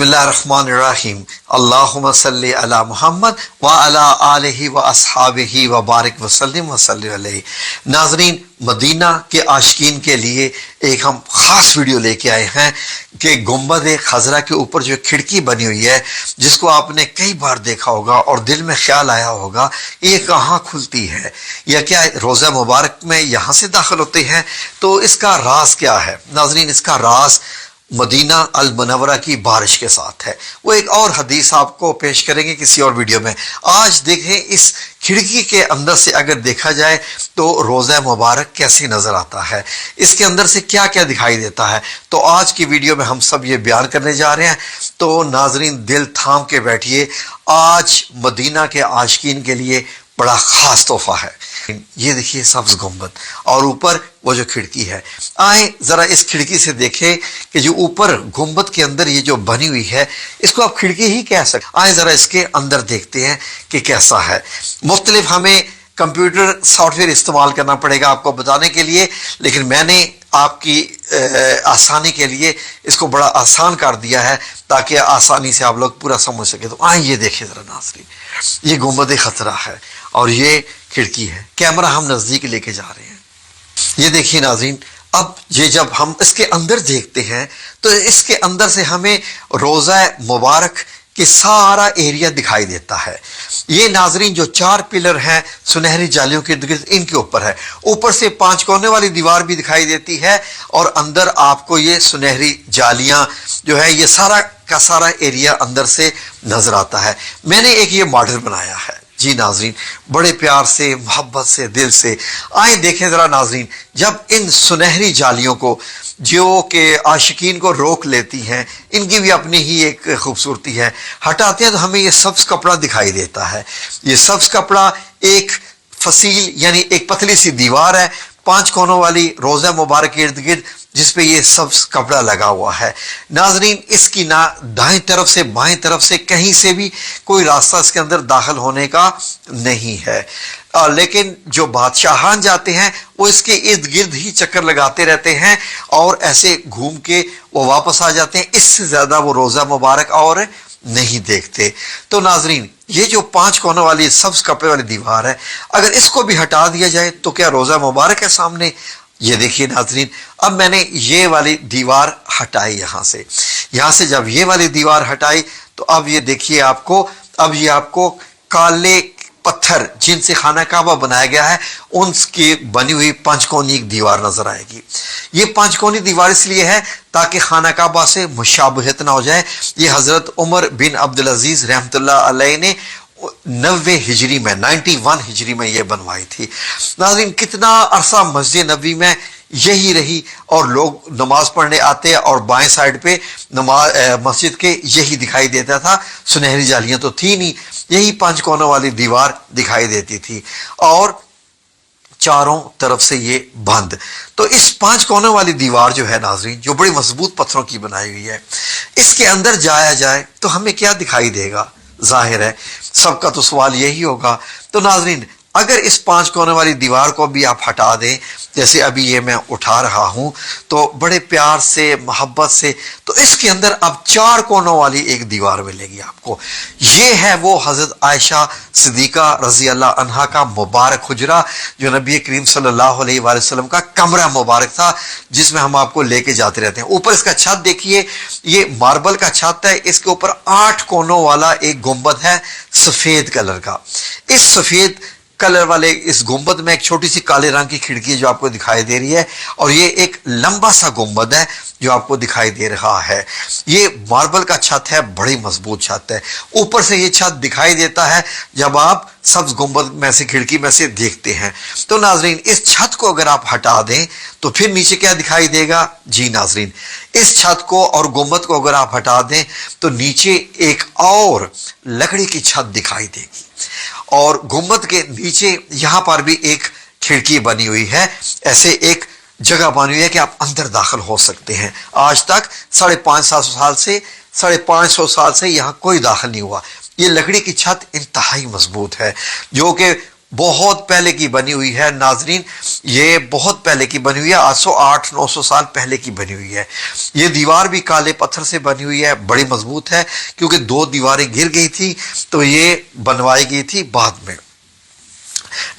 बिस्मिल्लाहिर्रहमानिर्रहीम अल्लाहुम्मा सल्ली अला मुहम्मद व अला आलिहि व अस्हाबिहि व बारिक वसल्लिम वसल्ली अलैहि। नाज़रीन, मदीना के आशिकीन के लिए एक हम ख़ास वीडियो लेके आए हैं कि गुंबद खजरा के ऊपर जो खिड़की बनी हुई है, जिसको आपने कई बार देखा होगा और दिल में ख्याल आया होगा ये कहाँ खुलती है या क्या रोज़ा मुबारक में यहाँ से दाखिल होते हैं, तो इसका राज क्या है। नाज़रीन, इसका राज मदीना अल मुनव्वरा की बारिश के साथ है। वो एक और हदीस आपको पेश करेंगे किसी और वीडियो में। आज देखें इस खिड़की के अंदर से अगर देखा जाए तो रोज़ा मुबारक कैसे नज़र आता है, इसके अंदर से क्या क्या दिखाई देता है। तो आज की वीडियो में हम सब ये बयान करने जा रहे हैं। तो नाजरीन, दिल थाम के बैठिए, आज मदीना के आशिकीन के लिए बड़ा ख़ास तोहफा है। ये देखिए सब्ज गुंबद और ऊपर वो जो खिड़की है। आए जरा इस खिड़की से देखें कि जो ऊपर गुंबद के अंदर ये जो बनी हुई है, इसको आप खिड़की ही कह सकते। आए जरा इसके अंदर देखते हैं कि कैसा है। मुख्तलिफ हमें कंप्यूटर सॉफ्टवेयर इस्तेमाल करना पड़ेगा आपको बताने के लिए, लेकिन मैंने आपकी आसानी के लिए इसको बड़ा आसान कर दिया है ताकि आसानी से आप लोग पूरा समझ सके। तो आए ये देखिए जरा नाज़रीन, ये गुंबद खतरा है और ये खिड़की है। कैमरा हम नजदीक लेके जा रहे हैं। ये देखिए नाज़रीन, अब ये जब हम इसके अंदर देखते हैं तो इसके अंदर से हमें रोज़ा मुबारक कि सारा एरिया दिखाई देता है। ये नाजरीन जो चार पिलर हैं सुनहरी जालियों के इर्द-गिर्द, इनके ऊपर है। ऊपर से 5 कोने वाली दीवार भी दिखाई देती है और अंदर आपको ये सुनहरी जालियां जो है, ये सारा का सारा एरिया अंदर से नजर आता है। मैंने एक ये मॉडल बनाया है जी नाजरीन, बड़े प्यार से, मोहब्बत से, दिल से। आए देखें जरा नाजरीन, जब इन सुनहरी जालियों को जो कि आशिकीन को रोक लेती हैं, इनकी भी अपनी ही एक खूबसूरती है, हटाते हैं तो हमें ये सब्ज कपड़ा दिखाई देता है। ये सब्ज कपड़ा एक फसील यानी एक पतली सी दीवार है 5 कोनों वाली रोज़ा मुबारक के इर्द गिर्द, जिसपे ये सब्ज कपड़ा लगा हुआ है। नाजरीन, इसकी ना दाएं तरफ से बाएं तरफ से कहीं से भी कोई रास्ता इसके अंदर दाखिल होने का नहीं है। लेकिन जो बादशाहान जाते हैं वो इसके इर्द गिर्द ही चक्कर लगाते रहते हैं और ऐसे घूम के वो वापस आ जाते हैं। इससे ज्यादा वो रोज़ा मुबारक और नहीं देखते। तो नाजरीन, ये जो 5 कोनों वाली सब्ज कपड़े वाली दीवार है, अगर इसको भी हटा दिया जाए तो क्या रोज़ा मुबारक है सामने। ये देखिए नाजरीन, अब मैंने ये वाली दीवार हटाई यहाँ से जब ये वाली दीवार हटाई तो अब ये देखिए अब ये आपको काले पत्थर जिनसे खाना काबा बनाया गया है उनकी बनी हुई 5 कोनी एक दीवार नजर आएगी। ये 5 कोनी दीवार इसलिए है ताकि खाना काबा से मुशाबहत ना हो जाए। ये हजरत उमर बिन अब्दुल अजीज रहमतुल्लाह अलैह ने 91 हिजरी में ये बनवाई थी। नाज़रीन, कितना अरसा मस्जिद नबी में यही रही और लोग नमाज पढ़ने आते और बाएं साइड पे मस्जिद के यही दिखाई देता था। सुनहरी जालियां तो थी नहीं, यही 5 कोनों वाली दीवार दिखाई देती थी और चारों तरफ से ये बंद। तो इस 5 कोनों वाली दीवार जो है नाजरीन, जो बड़ी मजबूत पत्थरों की बनाई हुई है, इसके अंदर जाया जाए तो हमें क्या दिखाई देगा। जाहिर है सबका तो सवाल यही होगा। तो नाजरीन, अगर इस 5 कोने वाली दीवार को भी आप हटा दें, जैसे अभी ये मैं उठा रहा हूं, तो बड़े प्यार से, मोहब्बत से, तो इसके अंदर अब 4 कोनों वाली एक दीवार मिलेगी आपको। ये है वो हजरत आयशा सिद्दीका रजी अल्लाह अन्हा का मुबारक हुजरा, जो नबी करीम सल्लल्लाहु अलैहि वसल्लम का कमरा मुबारक था, जिसमें हम आपको लेके जाते रहते हैं। ऊपर इसका छत देखिए, ये मार्बल का छत है। इसके ऊपर 8 कोनों वाला एक गुंबद है सफेद कलर का। इस सफेद कलर वाले इस गुंबद में एक छोटी सी काले रंग की खिड़की जो आपको दिखाई दे रही है और ये एक लंबा सा गुंबद है जो आपको दिखाई दे रहा है। ये मार्बल का छत है, बड़ी मजबूत छत है। ऊपर से ये छत दिखाई देता है जब आप सब्ज गुंबद में से खिड़की में से देखते हैं। तो नाजरीन, इस छत को अगर आप हटा दें तो फिर नीचे क्या दिखाई देगा जी नाजरीन, इस छत को और गुंबद को अगर आप हटा दें तो नीचे एक और लकड़ी की छत दिखाई देगी और गुंबद के नीचे यहां पर भी एक खिड़की बनी हुई है। ऐसे एक जगह बनी हुई है कि आप अंदर दाखिल हो सकते हैं। आज तक 550 साल से यहां कोई दाखिल नहीं हुआ। ये लकड़ी की छत इंतहाई मजबूत है जो कि بہت پہلے کی بنی ہوئی ہے ناظرین، یہ بہت پہلے کی بنی ہوئی ہے، 800-900 سال پہلے کی بنی ہوئی ہے۔ یہ دیوار بھی کالے پتھر سے بنی ہوئی ہے، بڑی مضبوط ہے، کیونکہ 2 دیواریں گر گئی تھی تو یہ بنوائی گئی تھی بعد میں۔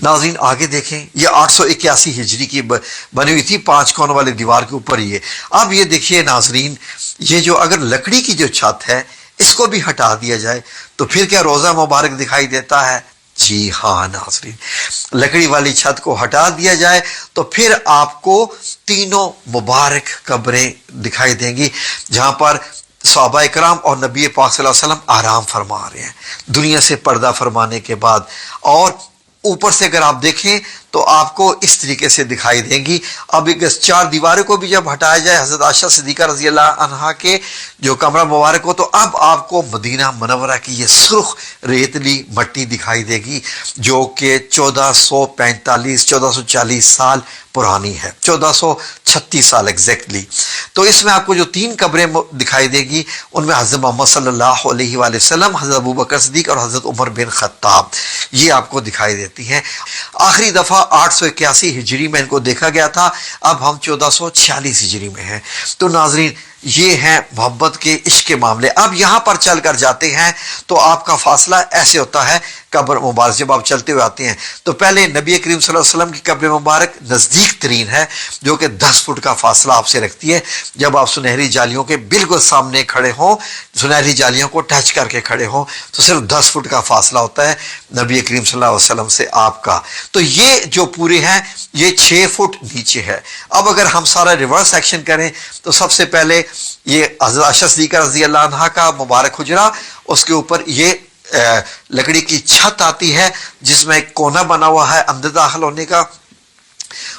ناظرین آگے دیکھیں، یہ 881 ہجری کی بنی ہوئی تھی، 5 کونوں والے دیوار کے اوپر یہ۔ اب یہ دیکھیے ناظرین، یہ جو اگر لکڑی کی جو چھت ہے اس کو بھی ہٹا دیا جائے تو پھر کیا روزہ مبارک دکھائی دیتا ہے؟ جی ہاں ناظرین، لکڑی والی چھت کو ہٹا دیا جائے تو پھر آپ کو تینوں مبارک قبریں دکھائی دیں گی، جہاں پر صحابہ اکرام اور نبی پاک صلی اللہ علیہ وسلم آرام فرما رہے ہیں دنیا سے پردہ فرمانے کے بعد۔ اور اوپر سے اگر آپ دیکھیں تو آپ کو اس طریقے سے دکھائی دیں گی۔ اب 4 دیواروں کو بھی جب ہٹایا جائے حضرت عائشہ صدیقہ رضی اللہ عنہا کے جو کمرہ مبارک ہو، تو اب آپ کو مدینہ منورہ کی یہ سرخ ریتلی مٹی دکھائی دے گی، جو کہ 1440 سال پرانی ہے، 1436 سال ایگزیکٹلی۔ تو اس میں آپ کو جو 3 قبریں دکھائی دے گی، ان میں حضرت محمد صلی اللہ علیہ وآلہ وسلم، حضرت ابوبکر صدیق اور حضرت عمر بن خطاب، یہ آپ کو دکھائی دیتی ہیں۔ آخری دفعہ 881 ہجری میں ان کو دیکھا گیا تھا، اب ہم 1446 ہجری میں ہیں۔ تو ناظرین یہ ہیں محبت کے عشق کے معاملے۔ اب یہاں پر چل کر جاتے ہیں تو آپ کا فاصلہ ایسے ہوتا ہے، قبر مبارک جب آپ چلتے ہوئے آتے ہیں تو پہلے نبی کریم صلی اللہ علیہ وسلم کی قبر مبارک نزدیک ترین ہے، جو کہ 10 فٹ کا فاصلہ آپ سے رکھتی ہے۔ جب آپ سنہری جالیوں کے بالکل سامنے کھڑے ہوں، سنہری جالیوں کو ٹچ کر کے کھڑے ہوں، تو صرف 10 فٹ کا فاصلہ ہوتا ہے نبی کریم صلی اللہ علیہ وسلم سے آپ کا۔ تو یہ جو پورے ہیں یہ 6 فٹ نیچے ہے۔ اب اگر ہم سارا ریورس ایکشن کریں تو سب سے پہلے یہ حضرت عائشہ صدیقہ رضی اللہ عنہا کا مبارک حجرہ، اس کے اوپر یہ لکڑی کی چھت آتی ہے جس میں ایک کونا بنا ہوا ہے اندر داخل ہونے کا،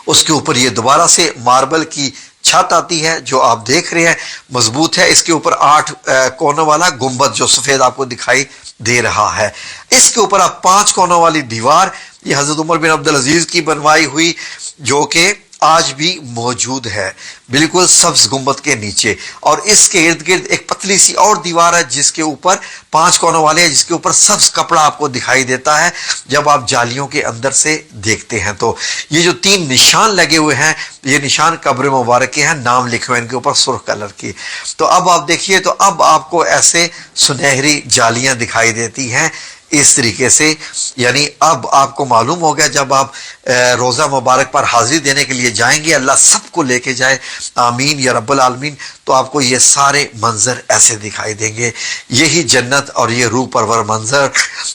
اس کے اوپر یہ دوبارہ سے ماربل کی چھت آتی ہے جو آپ دیکھ رہے ہیں مضبوط ہے، اس کے اوپر 8 کونوں والا گنبد جو سفید آپ کو دکھائی دے رہا ہے، اس کے اوپر آپ 5 کونوں والی دیوار، یہ حضرت عمر بن عبدالعزیز کی بنوائی ہوئی جو کہ آج بھی موجود ہے بالکل سبز گنبد کے نیچے، اور اس کے ارد گرد ایک پتلی سی اور دیوار ہے جس کے اوپر 5 کونوں والے ہیں، جس کے اوپر سبز کپڑا آپ کو دکھائی دیتا ہے جب آپ جالیوں کے اندر سے دیکھتے ہیں۔ تو یہ جو 3 نشان لگے ہوئے ہیں یہ نشان قبر مبارک کے ہیں، نام لکھے ہوئے ان کے اوپر سرخ کلر کی۔ تو اب آپ دیکھیے تو اب آپ کو ایسے سنہری جالیاں دکھائی دیتی ہیں اس طریقے سے، یعنی اب آپ کو معلوم ہو گیا جب آپ روزہ مبارک پر حاضری دینے کے لیے جائیں گے، اللہ سب کو لے کے جائے آمین یا رب العالمین، تو آپ کو یہ سارے منظر ایسے دکھائی دیں گے۔ یہی جنت اور یہ روح پرور منظر،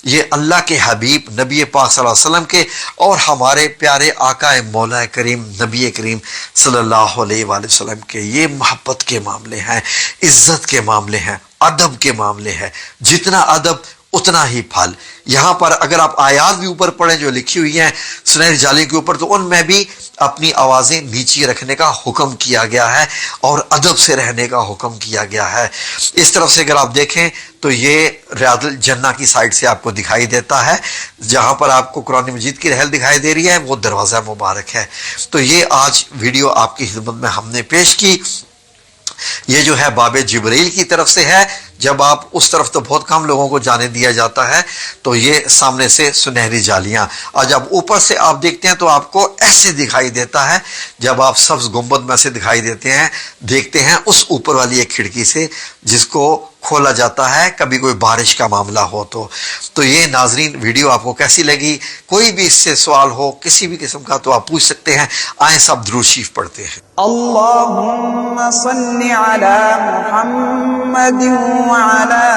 یہ اللہ کے حبیب نبی پاک صلی اللہ علیہ وسلم کے اور ہمارے پیارے آقا مولا کریم نبی کریم صلی اللہ علیہ وآلہ وسلم کے، یہ محبت کے معاملے ہیں، عزت کے معاملے ہیں، ادب کے معاملے ہیں۔ جتنا ادب اتنا ہی پھل۔ یہاں پر اگر آپ آیات بھی اوپر پڑھیں جو لکھی ہوئی ہیں سنہری جالی کے اوپر، تو ان میں بھی اپنی آوازیں نیچی رکھنے کا حکم کیا گیا ہے اور ادب سے رہنے کا حکم کیا گیا ہے۔ اس طرف سے اگر آپ دیکھیں تو یہ ریاض الجنہ کی سائڈ سے آپ کو دکھائی دیتا ہے، جہاں پر آپ کو قرآن مجید کی رحل دکھائی دے رہی ہے وہ دروازہ مبارک ہے۔ تو یہ آج ویڈیو آپ کی خدمت میں ہم نے پیش کی۔ یہ جو ہے باب جبریل کی طرف سے ہے، جب آپ اس طرف تو بہت کم لوگوں کو جانے دیا جاتا ہے، تو یہ سامنے سے سنہری جالیاں، اور جب اوپر سے آپ دیکھتے ہیں تو آپ کو ایسے دکھائی دیتا ہے، جب آپ سبز گنبد میں سے دکھائی دیکھتے ہیں اس اوپر والی ایک کھڑکی سے جس کو کھولا جاتا ہے کبھی کوئی بارش کا معاملہ ہو تو یہ ناظرین ویڈیو آپ کو کیسی لگی؟ کوئی بھی اس سے سوال ہو کسی بھی قسم کا تو آپ پوچھ سکتے ہیں۔ آئیں سب درود شریف پڑھتے ہیں۔ اللهم صل على محمد وعلى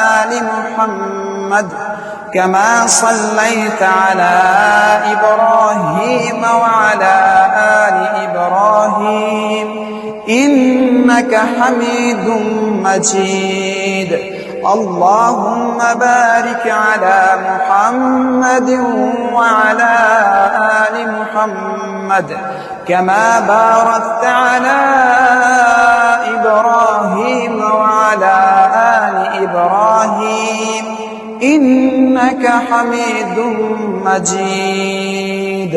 آل محمد كما صليت على إبراهيم وعلى آل إبراهيم إنك حميد مجيد اللهم بارك على محمد وعلى آل محمد كما باركت على إبراهيم وعلى آل إبراهيم إنك حميد مجيد